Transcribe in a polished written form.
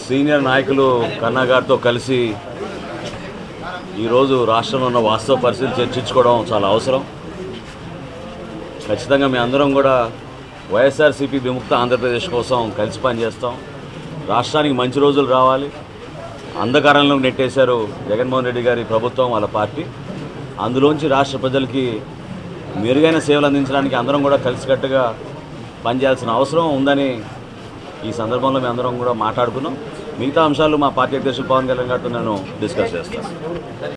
Senior నాయకులు కన్నా గారితో కలిసి ఈరోజు రాష్ట్రంలో ఉన్న వాస్తవ పరిస్థితి చర్చించుకోవడం చాలా అవసరం. ఖచ్చితంగా మీ అందరం కూడా వైఎస్ఆర్సీపీ విముక్త ఆంధ్రప్రదేశ్ కోసం కలిసి పనిచేస్తాం. రాష్ట్రానికి మంచి రోజులు రావాలి. అంధకారంలో నెట్టేశారు జగన్మోహన్ రెడ్డి గారి ప్రభుత్వం, వాళ్ళ పార్టీ. అందులోంచి రాష్ట్ర ప్రజలకి మెరుగైన సేవలు అందించడానికి అందరం కూడా కలిసికట్టుగా పనిచేయాల్సిన అవసరం ఉందని ఈ సందర్భంలో మేము అందరం కూడా మాట్లాడుకున్నాం. మిగతా అంశాలు మా పార్టీ అధ్యక్షులు పవన్ కళ్యాణ్ గారితో నేను డిస్కస్ చేస్తాను.